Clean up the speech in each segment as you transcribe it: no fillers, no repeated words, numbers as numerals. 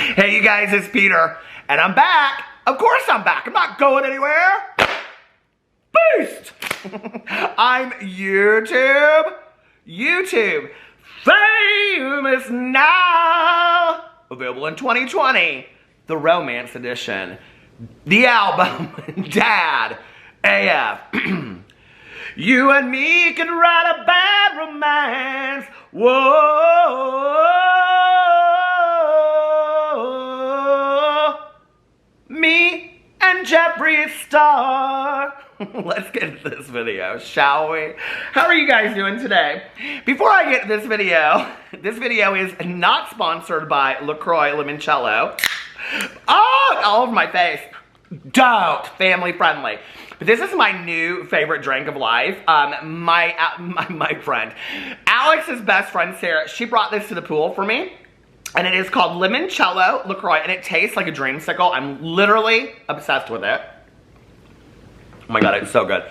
Hey, you guys, it's Peter, and I'm back. Of course I'm back. I'm not going anywhere. Boost! I'm YouTube famous now. Available in 2020, the romance edition. The album, Dad AF. You and me can write a bad romance. Whoa. Me and Jeffree Star. Let's get into this video, shall we? How are you guys doing today? Before I get to this video is not sponsored by LaCroix Limoncello. Oh, all over my face. Don't. Family friendly. But this is my new favorite drink of life. My friend, Alex's best friend, Sarah, she brought this to the pool for me. And it is called Limoncello LaCroix, and it tastes like a dreamsicle. I'm literally obsessed with it. Oh my God, it's so good.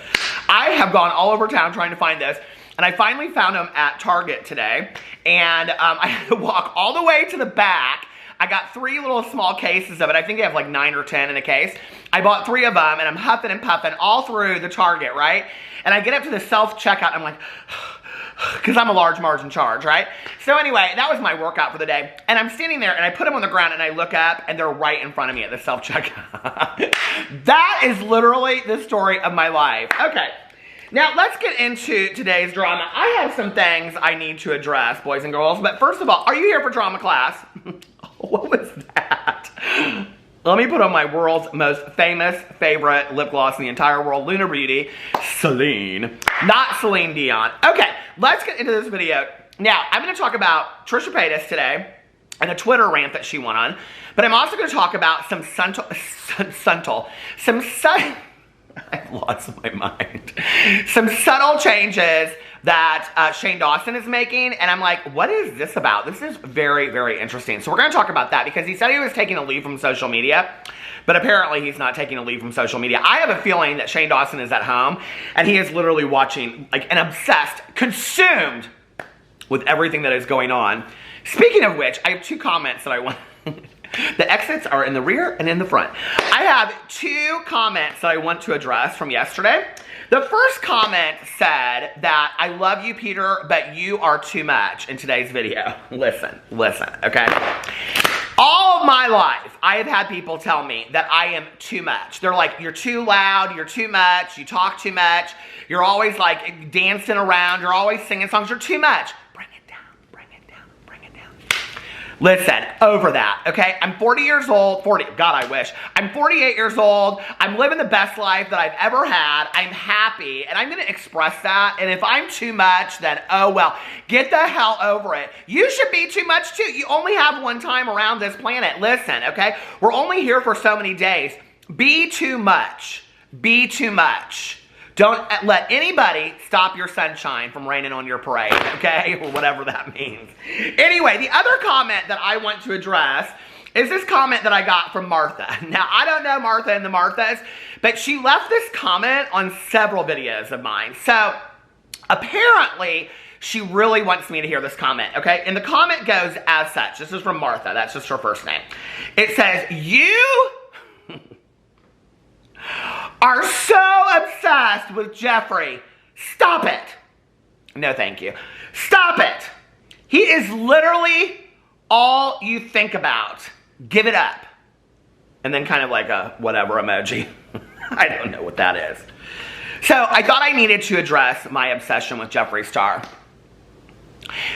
I have gone all over town trying to find this, and I finally found them at Target today. And I had to walk all the way to the back. I got 3 little small cases of it. I think they have like 9 or 10 in a case. I bought 3 of them, and I'm huffing and puffing all through the Target, right? And I get up to the self-checkout, and I'm like, because I'm a large margin charge, right? So anyway, that was my workout for the day. And I'm standing there, and I put them on the ground, and I look up, and they're right in front of me at the self-checkout. That is literally the story of my life. Okay, now let's get into today's drama. I have some things I need to address, boys and girls. But first of all, are you here for drama class? What was that? Let me put on my world's most famous favorite lip gloss in the entire world, Lunar Beauty, Celine. Not Celine Dion. Okay, let's get into this video. Now, I'm going to talk about Trisha Paytas today and a Twitter rant that she went on. But I'm also going to talk about I've lost my mind. Some subtle changes that Shane Dawson is making, and I'm like, what is this about? This is very, very interesting. So we're going to talk about that because he said he was taking a leave from social media, but apparently he's not taking a leave from social media. I have a feeling that Shane Dawson is at home, and he is literally watching, like, and obsessed, consumed with everything that is going on. Speaking of which, I have 2 comments that I want. The exits are in the rear and in the front. I have 2 comments that I want to address from yesterday. The first comment said that, I love you, Peter, but you are too much in today's video. Listen, okay? All my life, I have had people tell me that I am too much. They're like, you're too loud, you're too much, you talk too much, you're always like dancing around, you're always singing songs, you're too much. Listen, over that, okay? I'm 40 years old, God, I wish. I'm 48 years old. I'm living the best life that I've ever had. I'm happy, and I'm gonna express that. And if I'm too much, then oh well. Get the hell over it. You should be too much too. You only have one time around this planet. Listen, okay? We're only here for so many days. Be too much. Be too much. Don't let anybody stop your sunshine from raining on your parade, okay? Or whatever that means. Anyway, the other comment that I want to address is this comment that I got from Martha. Now, I don't know Martha and the Marthas, but she left this comment on several videos of mine. So, apparently, she really wants me to hear this comment, okay? And the comment goes as such. This is from Martha. That's just her first name. It says, you are so obsessed with Jeffree. Stop it. No, thank you. Stop it. He is literally all you think about. Give it up. And then kind of like a whatever emoji. I don't know what that is. So I thought I needed to address my obsession with Jeffree Star.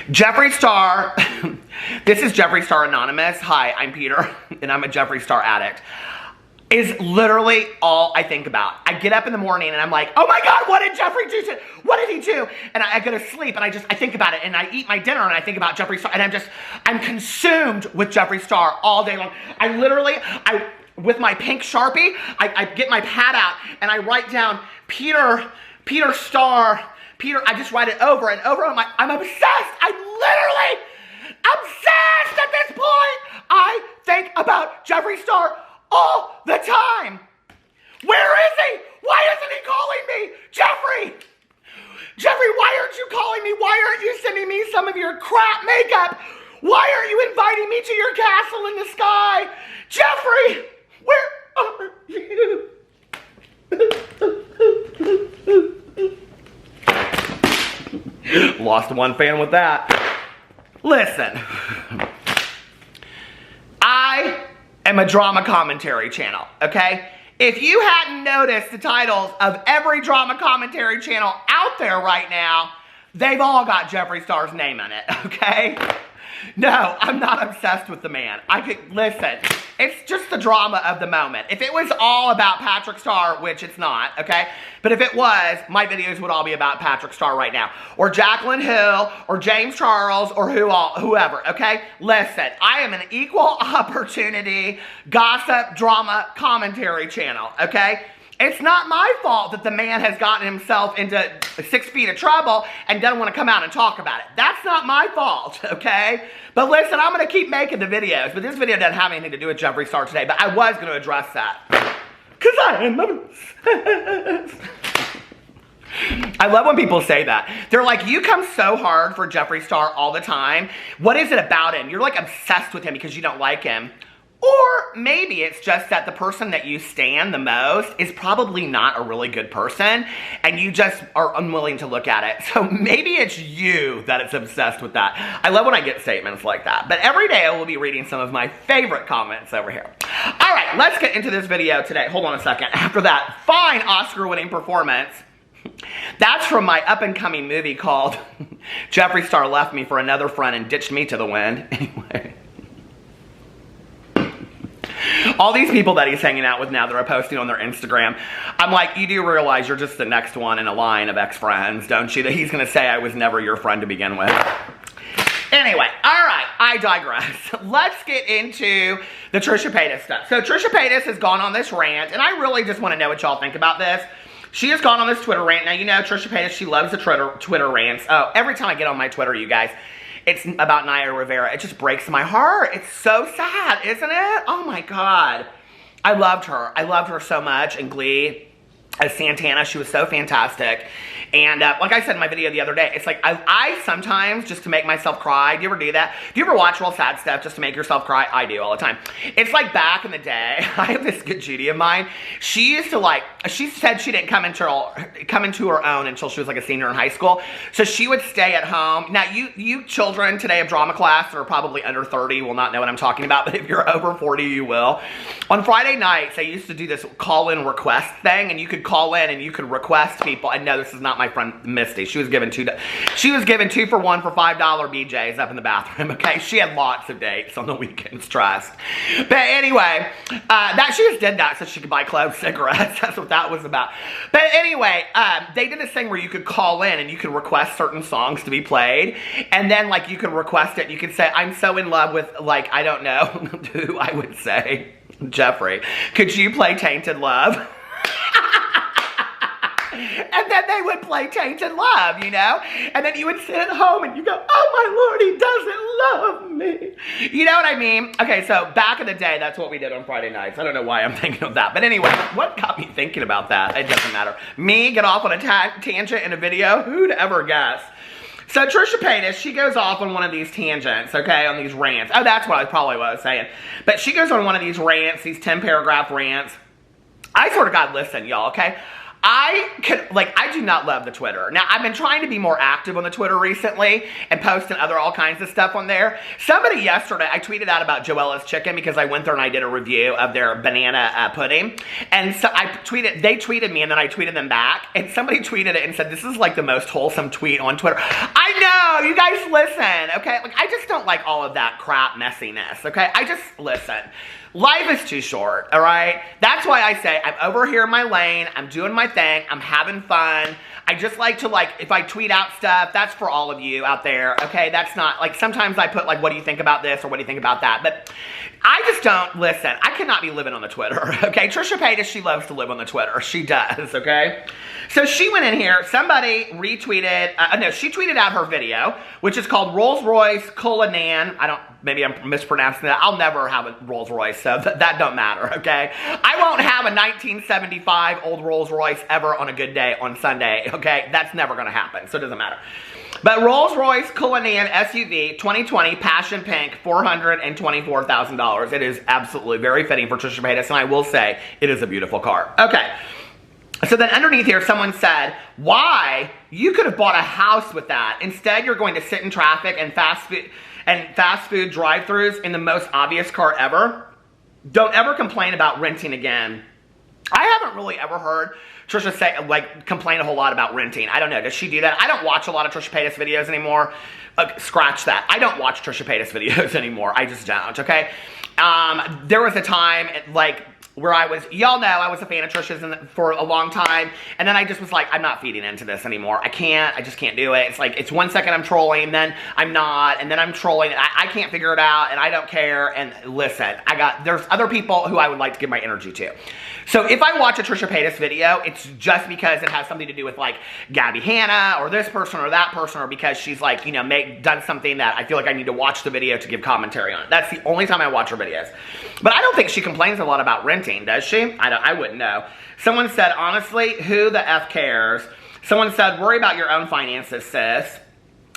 Jeffree Star, this is Jeffree Star Anonymous. Hi, I'm Peter, and I'm a Jeffree Star addict. Is literally all I think about. I get up in the morning and I'm like, oh my God, what did Jeffree do? What did he do? And I go to sleep and I think about it, and I eat my dinner and I think about Jeffree Star, and I'm consumed with Jeffree Star all day long. With my pink Sharpie, I get my pad out and I write down Peter Star, Peter, I just write it over and over. I'm obsessed. I'm literally obsessed at this point. I think about Jeffree Star all the time. Where is he? Why isn't he calling me? Jeffree, why aren't you calling me? Why aren't you sending me some of your crap makeup? Why aren't you inviting me to your castle in the sky? Jeffree, where are you? Lost one fan with that. Listen, I am a drama commentary channel, okay? If you hadn't noticed the titles of every drama commentary channel out there right now, they've all got Jeffree Star's name in it, okay? No, I'm not obsessed with the man. Listen, it's just the drama of the moment. If it was all about Patrick Star, which it's not, okay? But if it was, my videos would all be about Patrick Star right now. Or Jaclyn Hill, or James Charles, or whoever, okay? Listen, I am an equal opportunity gossip drama commentary channel, okay? It's not my fault that the man has gotten himself into 6 feet of trouble and doesn't want to come out and talk about it. That's not my fault, okay? But listen, I'm going to keep making the videos, but this video doesn't have anything to do with Jeffree Star today, but I was going to address that. Because I am obsessed. I love when people say that. They're like, you come so hard for Jeffree Star all the time. What is it about him? You're like obsessed with him because you don't like him. Or maybe it's just that the person that you stan the most is probably not a really good person and you just are unwilling to look at it. So maybe it's you that is obsessed with that. I love when I get statements like that. But every day I will be reading some of my favorite comments over here. All right, let's get into this video today. Hold on a second. After that fine Oscar-winning performance, that's from my up-and-coming movie called Jeffree Star Left Me for Another Friend and Ditched Me to the Wind. Anyway. All these people that he's hanging out with now that are posting on their Instagram, I'm like, you do realize you're just the next one in a line of ex-friends, don't you? That he's going to say I was never your friend to begin with. Anyway, all right, I digress. Let's get into the Trisha Paytas stuff. So Trisha Paytas has gone on this rant, and I really just want to know what y'all think about this. She has gone on this Twitter rant. Now, you know Trisha Paytas, she loves the Twitter rants. Oh, every time I get on my Twitter, you guys, it's about Naya Rivera. It just breaks my heart. It's so sad, isn't it? Oh my God. I loved her. I loved her so much in Glee as Santana. She was so fantastic. And like I said in my video the other day, it's like I sometimes, just to make myself cry, do you ever do that? Do you ever watch real sad stuff just to make yourself cry? I do all the time. It's like back in the day, I have this good Judy of mine. She used to she said she didn't come into her own until she was like a senior in high school. So she would stay at home. Now you children today of drama class that are probably under 30 will not know what I'm talking about, but if you're over 40, you will. On Friday nights, they used to do this call-in request thing, and you could call in and you could request people. I know this is not my friend Misty. She was given 2 for 1 for $5 BJs up in the bathroom, okay? She had lots of dates on the weekends, trust. But anyway, that she just did that so she could buy clothes, cigarettes. That's what that was about. But anyway, they did this thing where you could call in and you could request certain songs to be played. And then, like, you could request it. You could say, I'm so in love with, like, I don't know who I would say. Jeffree. Could you play Tainted Love? And then they would play Tainted Love, you know? And then you would sit at home and you go, oh my Lord, he doesn't love me. You know what I mean? Okay, so back in the day, that's what we did on Friday nights. I don't know why I'm thinking of that. But anyway, what got me thinking about that? It doesn't matter. Me get off on a tangent in a video? Who'd ever guess? So Trisha Paytas, she goes off on one of these tangents, okay, on these rants. Oh, that's probably what I was saying. But she goes on one of these rants, these 10-paragraph rants. I swear to God, listen, y'all, okay? I do not love the Twitter. Now, I've been trying to be more active on the Twitter recently and posting all kinds of stuff on there. Somebody yesterday, I tweeted out about Joella's Chicken because I went there and I did a review of their banana pudding. And so they tweeted me and then I tweeted them back. And somebody tweeted it and said, this is like the most wholesome tweet on Twitter. I know, you guys listen, okay? Like, I just don't like all of that crap messiness, okay? I just, listen. Life is too short, all right? That's why I say I'm over here in my lane. I'm doing my thing. I'm having fun. I just like to, like, if I tweet out stuff, that's for all of you out there, okay? That's not, like, sometimes I put, like, what do you think about this or what do you think about that? But I just don't, listen, I cannot be living on the Twitter, okay? Trisha Paytas, she loves to live on the Twitter. She does, okay? So she went in here, somebody retweeted, she tweeted out her video, which is called Rolls Royce Cullinan. Maybe I'm mispronouncing that. I'll never have a Rolls Royce, so that don't matter, okay? I won't have a 1975 old Rolls Royce ever on a good day on Sunday, okay? That's never gonna happen, so it doesn't matter. But Rolls-Royce Cullinan SUV 2020 Passion Pink, $424,000. It is absolutely very fitting for Trisha Paytas, and I will say it is a beautiful car. Okay. So then underneath here, someone said, why? You could have bought a house with that. Instead, you're going to sit in traffic and fast food drive-thrus in the most obvious car ever. Don't ever complain about renting again. I haven't really ever heard Trisha say, complain a whole lot about renting. I don't know. Does she do that? I don't watch a lot of Trisha Paytas videos anymore. Scratch that. I don't watch Trisha Paytas videos anymore. I just don't, okay? There was a time, where y'all know I was a fan of Trisha's for a long time, and then I just was like, I'm not feeding into this anymore. I just can't do it. It's like, it's 1 second I'm trolling, then I'm not, and then I'm trolling, and I can't figure it out, and I don't care, and listen, there's other people who I would like to give my energy to. So if I watch a Trisha Paytas video, it's just because it has something to do with Gabby Hanna, or this person, or that person, or because she's done something that I feel like I need to watch the video to give commentary on it. That's the only time I watch her videos. But I don't think she complains a lot about renting, does she? I wouldn't know. Someone said, honestly, who the F cares? Someone said, worry about your own finances, sis.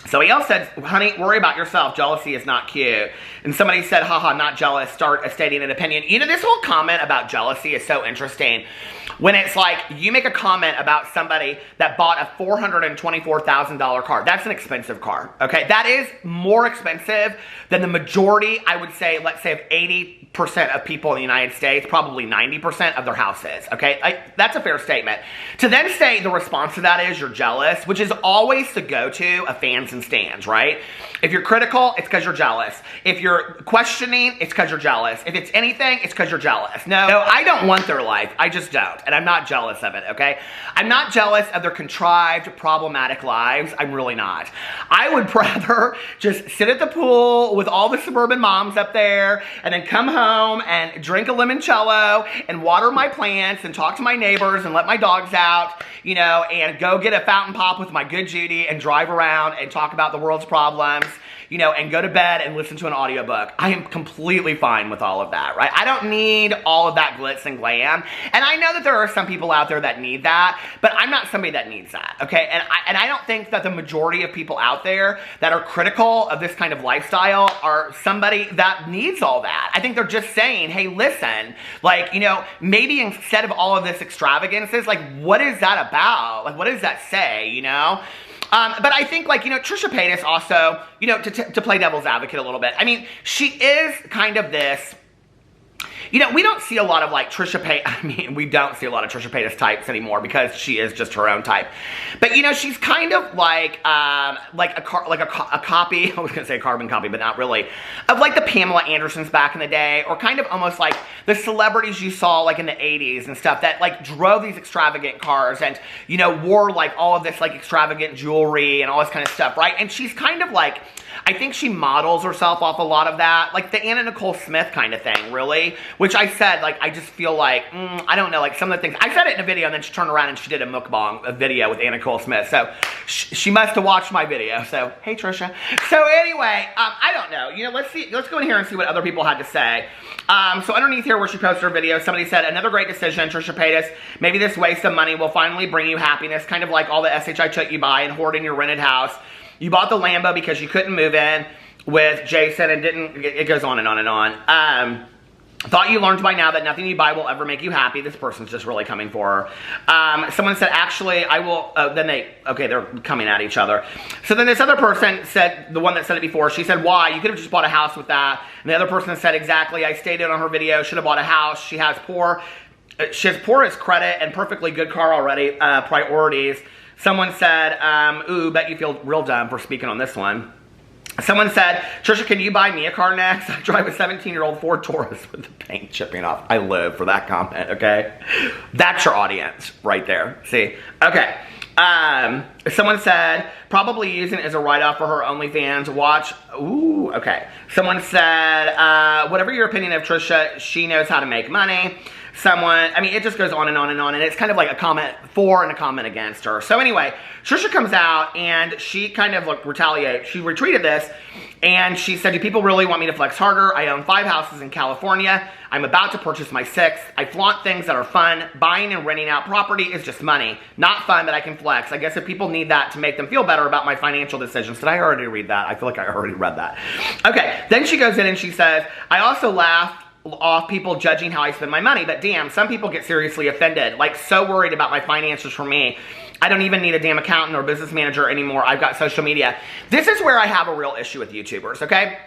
Somebody else said, honey, worry about yourself. Jealousy is not cute. And somebody said, haha, not jealous. Start stating an opinion. You know, this whole comment about jealousy is so interesting. When it's like, you make a comment about somebody that bought a $424,000 car. That's an expensive car, okay? That is more expensive than the majority, I would say, let's say, of 80% of people in the United States, probably 90% of their houses, okay? That's a fair statement. To then say the response to that is you're jealous, which is always the go-to of fans and stands, right? If you're critical, it's because you're jealous. If you're questioning, it's because you're jealous. If it's anything, it's because you're jealous. No, I don't want their life. I just don't. And I'm not jealous of it, okay? I'm not jealous of their contrived, problematic lives. I'm really not. I would rather just sit at the pool with all the suburban moms up there and then come home and drink a limoncello and water my plants and talk to my neighbors and let my dogs out, you know, and go get a fountain pop with my good Judy and drive around and talk about the world's problems, you know, and go to bed and listen to an audiobook. I am completely fine with all of that, right? I don't need all of that glitz and glam. And I know that there are some people out there that need that, but I'm not somebody that needs that, okay? And I don't think that the majority of people out there that are critical of this kind of lifestyle are somebody that needs all that. I think they're just saying, hey, listen, like, you know, maybe instead of all of this extravagances, like, what is that about? Like, what does that say, you know? But I think, like, you know, Trisha Paytas also, you know, to play devil's advocate a little bit, I mean, she is kind of this, you know, we don't see a lot of, like, we don't see a lot of Trisha Paytas types anymore because she is just her own type. But, you know, she's kind of like a copy, I was going to say a carbon copy, but not really, of, like, the Pamela Andersons back in the day, or kind of almost like the celebrities you saw, like, in the 80s and stuff that, like, drove these extravagant cars and, you know, wore, like, all of this, like, extravagant jewelry and all this kind of stuff, right? And she's kind of like, I think she models herself off a lot of that, like the Anna Nicole Smith kind of thing, really, which I said, like, I just feel like, I don't know, like, some of the things, I said it in a video, and then she turned around and she did a mukbang, a video with Anna Nicole Smith, so she must have watched my video, so, hey, Trisha. So, anyway, I don't know, you know, let's go in here and see what other people had to say. So, underneath here where she posted her video, somebody said, another great decision, Trisha Paytas, maybe this waste of money will finally bring you happiness, kind of like all the SHI took you buy and hoarding your rented house. You bought the Lambo because you couldn't move in with Jason and it goes on and on and on. Thought you learned by now that nothing you buy will ever make you happy. This person's just really coming for her. Someone said, actually, I will, they're coming at each other. So then this other person said, the one that said it before, she said, why? You could have just bought a house with that. And the other person said, exactly, I stated on her video, should have bought a house. She has poorest credit and perfectly good car already, priorities. Someone said, ooh, bet you feel real dumb for speaking on this one. Someone said, Trisha, can you buy me a car next? I drive a 17-year-old Ford Taurus with the paint chipping off. I live for that comment, okay? That's your audience right there, see? Okay. Someone said, probably using it as a write-off for her OnlyFans. Watch. Ooh, okay. Someone said, whatever your opinion of Trisha, she knows how to make money. Someone, I mean, it just goes on and on and on, and it's kind of like a comment for and a comment against her. So anyway, Trisha comes out, and she kind of like retaliates. She retweeted this, and she said, do people really want me to flex harder? I own 5 houses in California. I'm about to purchase my 6th. I flaunt things that are fun. Buying and renting out property is just money. Not fun, but I can complex. I guess if people need that to make them feel better about my financial decisions. Did I already read that? I feel like I already read that. Okay, then she goes in and she says, I also laugh off people judging how I spend my money, but damn, some people get seriously offended, like so worried about my finances for me. I don't even need a damn accountant or business manager anymore. I've got social media. This is where I have a real issue with YouTubers, okay?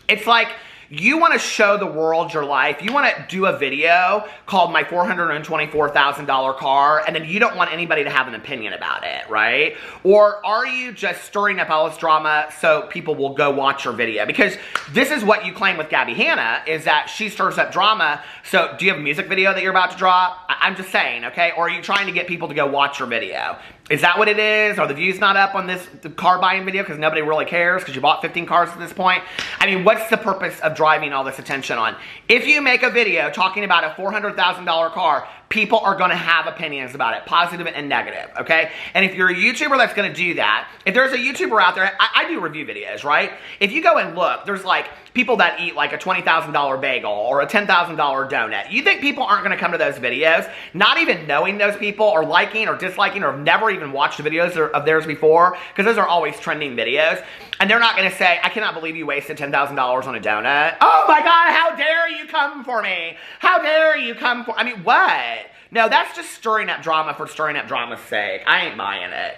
It's like, you want to show the world your life. You want to do a video called My $424,000 Car, and then you don't want anybody to have an opinion about it, right? Or are you just stirring up all this drama so people will go watch your video? Because this is what you claim with Gabby Hanna, is that she stirs up drama. So do you have a music video that you're about to drop? I'm just saying, okay? Or are you trying to get people to go watch your video? Is that what it is? Are the views not up on this car buying video because nobody really cares because you bought 15 cars at this point? I mean, what's the purpose of driving all this attention on? If you make a video talking about a $400,000 car, people are going to have opinions about it, positive and negative, okay? And if you're a YouTuber that's going to do that, if there's a YouTuber out there, I do review videos, right? If you go and look, there's like people that eat like a $20,000 bagel or a $10,000 donut. You think people aren't going to come to those videos, not even knowing those people or liking or disliking or have never even watched videos of theirs before, because those are always trending videos, and they're not going to say, I cannot believe you wasted $10,000 on a donut. Oh my God, how dare you come for me? How dare you come for, I mean, what? No, that's just stirring up drama for stirring up drama's sake. I ain't buying it.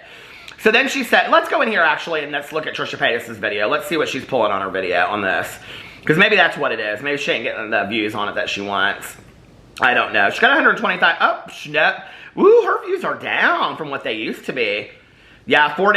So then she said, let's go in here actually and let's look at Trisha Paytas' video. Let's see what she's pulling on her video on this. Because maybe that's what it is. Maybe she ain't getting the views on it that she wants. I don't know. She got 120,000. Oh, no. Woo, her views are down from what they used to be. Yeah, 5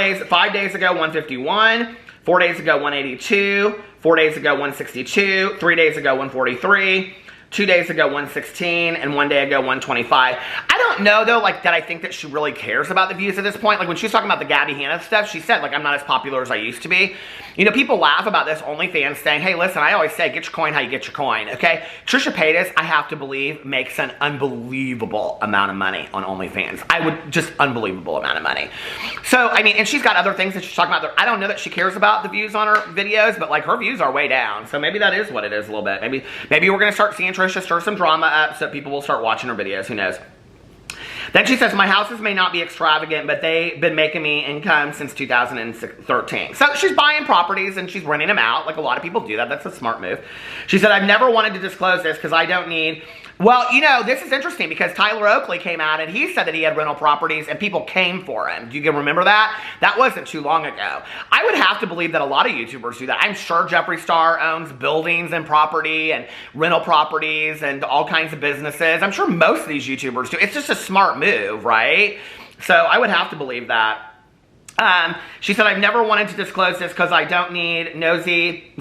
days ago, 151. 4 days ago, 182. 4 days ago, 162. 3 days ago, 143. 2 days ago, 116, and 1 day ago, 125. I don't know, though, like, that I think that she really cares about the views at this point. Like, when she was talking about the Gabby Hanna stuff, she said, like, I'm not as popular as I used to be. You know, people laugh about this OnlyFans thing. Hey, listen, I always say, get your coin how you get your coin, okay? Trisha Paytas, I have to believe, makes an unbelievable amount of money on OnlyFans. Just unbelievable amount of money. So, I mean, and she's got other things that she's talking about. I don't know that she cares about the views on her videos, but, like, her views are way down. So maybe that is what it is a little bit. Maybe we're going to start seeing Trisha stir some drama up so people will start watching her videos. Who knows? Then she says, my houses may not be extravagant, but they've been making me income since 2013. So she's buying properties and she's renting them out, like a lot of people do that. That's a smart move. She said, I've never wanted to disclose this because I don't need... Well, you know, this is interesting because Tyler Oakley came out and he said that he had rental properties and people came for him. Do you remember that? That wasn't too long ago. I would have to believe that a lot of YouTubers do that. I'm sure Jeffree Star owns buildings and property and rental properties and all kinds of businesses. I'm sure most of these YouTubers do. It's just a smart move, right? So I would have to believe that. She said, I've never wanted to disclose this because I don't need nosy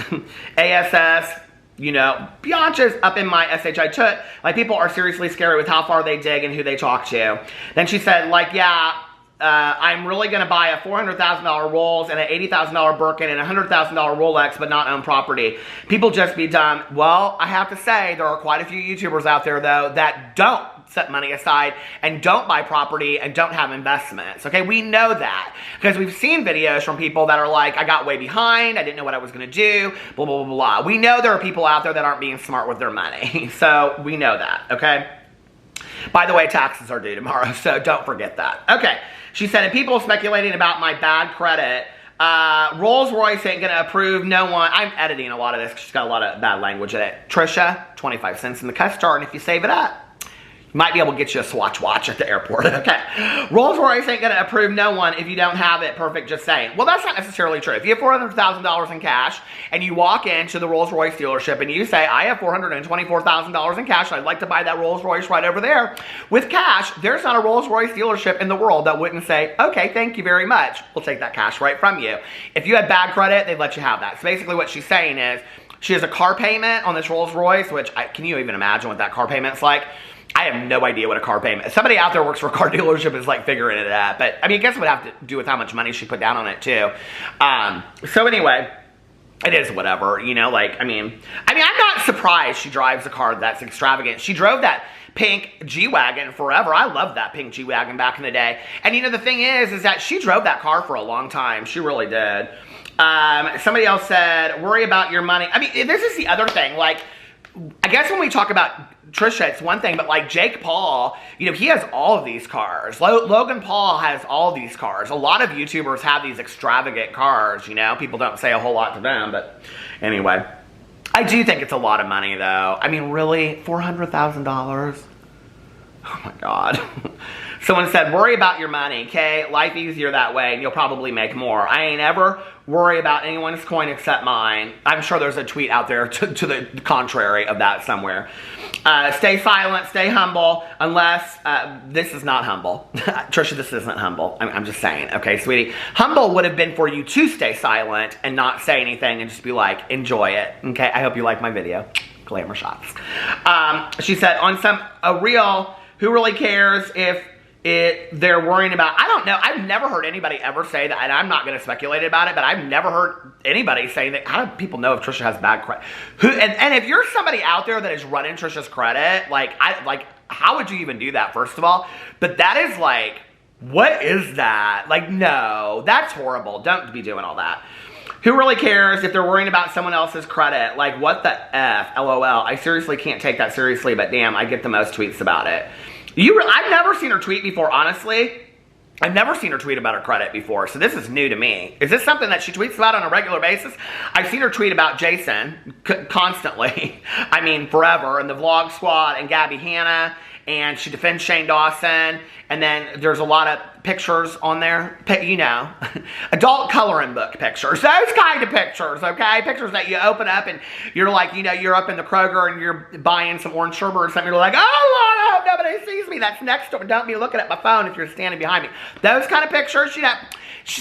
ASS. You know, biatches up in my SHI toot. Like, people are seriously scary with how far they dig and who they talk to. Then she said, like, yeah, I'm really going to buy a $400,000 Rolls and an $80,000 Birkin and a $100,000 Rolex, but not own property. People just be dumb. Well, I have to say, there are quite a few YouTubers out there, though, that don't set money aside and don't buy property and don't have investments. Okay, we know that because we've seen videos from people that are like, I got way behind, I didn't know what I was going to do, blah, blah, blah, blah. We know there are people out there that aren't being smart with their money. So we know that, okay? By the way, taxes are due tomorrow, so don't forget that. Okay, she said, and people speculating about my bad credit. Rolls-Royce ain't gonna approve no one. I'm editing a lot of this because she's got a lot of bad language in it. Trisha, 25 cents in the cuss jar, and if you save it up, might be able to get you a Swatch watch at the airport, okay? Rolls-Royce ain't gonna approve no one if you don't have it perfect, just saying. Well, that's not necessarily true. If you have $400,000 in cash and you walk into the Rolls-Royce dealership and you say, I have $424,000 in cash, I'd like to buy that Rolls-Royce right over there. With cash, there's not a Rolls-Royce dealership in the world that wouldn't say, okay, thank you very much. We'll take that cash right from you. If you had bad credit, they'd let you have that. So basically what she's saying is, she has a car payment on this Rolls-Royce, which, can you even imagine what that car payment's like? I have no idea what a car payment is. Somebody out there works for a car dealership is like figuring it out. But I mean, I guess it would have to do with how much money she put down on it too. So anyway, it is whatever, you know, like, I mean, I'm not surprised she drives a car that's extravagant. She drove that pink G-Wagon forever. I loved that pink G-Wagon back in the day. And you know, the thing is that she drove that car for a long time. She really did. Somebody else said, worry about your money. I mean, this is the other thing, like, I guess when we talk about Trisha, it's one thing, but like Jake Paul, you know, he has all of these cars. Logan Paul has all of these cars. A lot of YouTubers have these extravagant cars, you know. People don't say a whole lot to them, but anyway. I do think it's a lot of money, though. I mean, really? $400,000? Oh, my God. Someone said, worry about your money, okay? Life easier that way, and you'll probably make more. I ain't ever worry about anyone's coin except mine. I'm sure there's a tweet out there to the contrary of that somewhere. Stay silent, stay humble, unless, this is not humble. Trisha, this isn't humble. I'm just saying, okay, sweetie? Humble would have been for you to stay silent and not say anything and just be like, enjoy it, okay? I hope you like my video. Glamour shots. She said, on a real, who really cares if they're worrying about, I don't know, I've never heard anybody ever say that, and I'm not going to speculate about it, but I've never heard anybody saying that. How do people know if Trisha has bad credit? And if you're somebody out there that is running Trisha's credit, like, how would you even do that, first of all? But that is like, what is that? Like, no, that's horrible. Don't be doing all that. Who really cares if they're worrying about someone else's credit? Like, what the F? LOL. I seriously can't take that seriously, but damn, I get the most tweets about it. I've never seen her tweet before, honestly. I've never seen her tweet about her credit before, so this is new to me. Is this something that she tweets about on a regular basis? I've seen her tweet about Jason constantly. I mean, forever. And the Vlog Squad and Gabby Hanna. And she defends Shane Dawson. And then there's a lot of pictures on there. You know, adult coloring book pictures. Those kind of pictures, okay? Pictures that you open up and you're like, you know, you're up in the Kroger and you're buying some orange sherbet or something. You're like, oh, Lord, I hope nobody sees me. That's next to me. Don't be looking at my phone if you're standing behind me. Those kind of pictures. She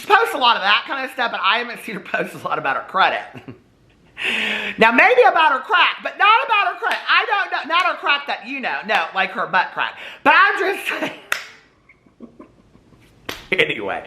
posts a lot of that kind of stuff, but I haven't seen her post a lot about her credit. Now, maybe about her crack, but not about her crack. I don't know. Not her crack that you know. No, like her butt crack. But I'm just saying. Anyway,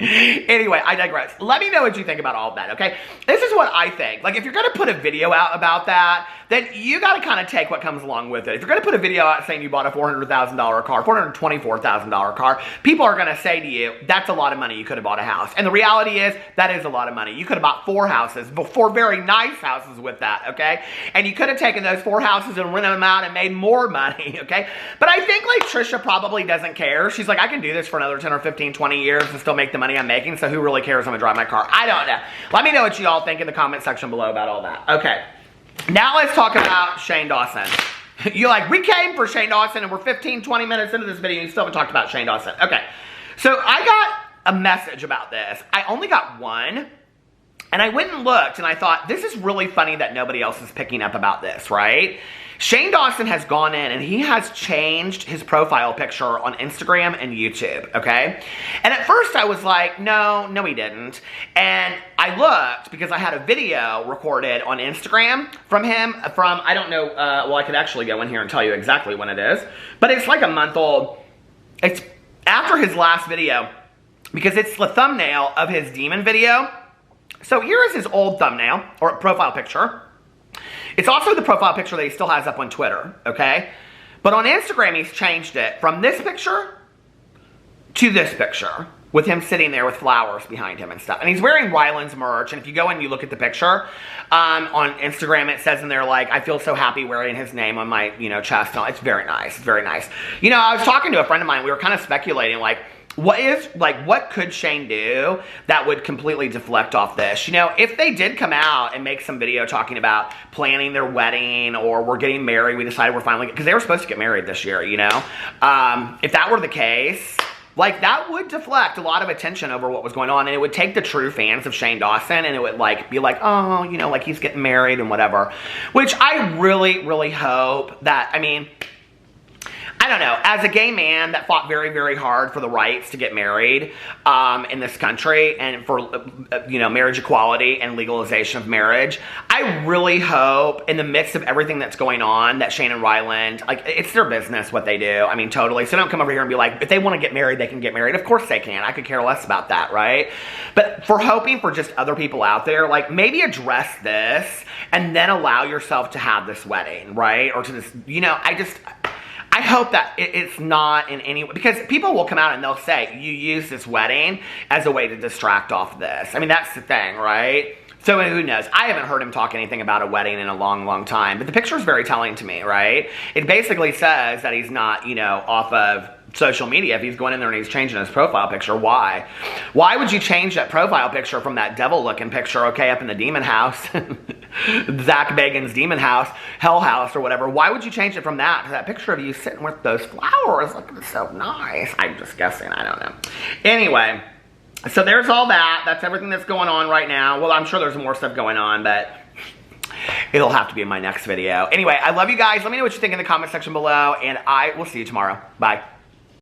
I digress. Let me know what you think about all of that, okay? This is what I think. Like, if you're going to put a video out about that, then you got to kind of take what comes along with it. If you're going to put a video out saying you bought a $400,000 car, $424,000 car, people are going to say to you, that's a lot of money. You could have bought a house. And the reality is, that is a lot of money. You could have bought 4 houses, 4 very nice houses with that, okay? And you could have taken those 4 houses and rented them out and made more money, okay? But I think, like, Trisha probably doesn't care. She's like, I can do this for another 10 or 15, 20 years and still make the money I'm making, so who really cares? I'm gonna drive my car. I don't know. Let me know what you all think in the comment section below about all that. Okay, now let's talk about Shane Dawson. You're like, we came for Shane Dawson and we're 15, 20 minutes into this video and you still haven't talked about Shane Dawson. Okay, so I got a message about this. I only got one, and I went and looked and I thought, this is really funny that nobody else is picking up about this, right? Shane Dawson has gone in and he has changed his profile picture on Instagram and YouTube, okay? And at first I was like, no, he didn't. And I looked because I had a video recorded on Instagram from him from, I don't know, well, I could actually go in here and tell you exactly when it is, but it's like a month old. It's after his last video because it's the thumbnail of his demon video. So here is his old thumbnail or profile picture. It's also the profile picture that he still has up on Twitter, okay? But on Instagram, he's changed it from this picture to this picture with him sitting there with flowers behind him and stuff. And he's wearing Ryland's merch. And if you go and you look at the picture on Instagram, it says in there, like, I feel so happy wearing his name on my, you know, chest. It's very nice. It's very nice. You know, I was talking to a friend of mine. We were kind of speculating, like, what could Shane do that would completely deflect off this? You know, if they did come out and make some video talking about planning their wedding or we're getting married, we decided we're finally, because they were supposed to get married this year, you know? If that were the case, like, that would deflect a lot of attention over what was going on, and it would take the true fans of Shane Dawson, and it would, like, be like, oh, you know, like, he's getting married and whatever. Which I really, really hope that, I mean, I don't know, as a gay man that fought very, very hard for the rights to get married in this country and for, you know, marriage equality and legalization of marriage, I really hope in the midst of everything that's going on that Shane and Ryland, like, it's their business what they do. I mean, totally. So don't come over here and be like, if they want to get married, they can get married. Of course they can. I could care less about that, right? But for hoping for just other people out there, like, maybe address this and then allow yourself to have this wedding, right? Or to this, you know, I hope that it's not in any way, because people will come out and they'll say, you use this wedding as a way to distract off this. I mean, that's the thing, right? So who knows? I haven't heard him talk anything about a wedding in a long time, but the picture is very telling to me, right? It basically says that he's not, you know, off of social media. If he's going in there and he's changing his profile picture, why? Why would you change that profile picture from that devil-looking picture, okay, up in the demon house, Zach Bagan's demon house, hell house or whatever? Why would you change it from that to that picture of you sitting with those flowers looking so nice? I'm just guessing. I don't know. Anyway. So there's all that. That's everything that's going on right now. Well, I'm sure there's more stuff going on, but it'll have to be in my next video. Anyway, I love you guys. Let me know what you think in the comment section below, and I will see you tomorrow. Bye.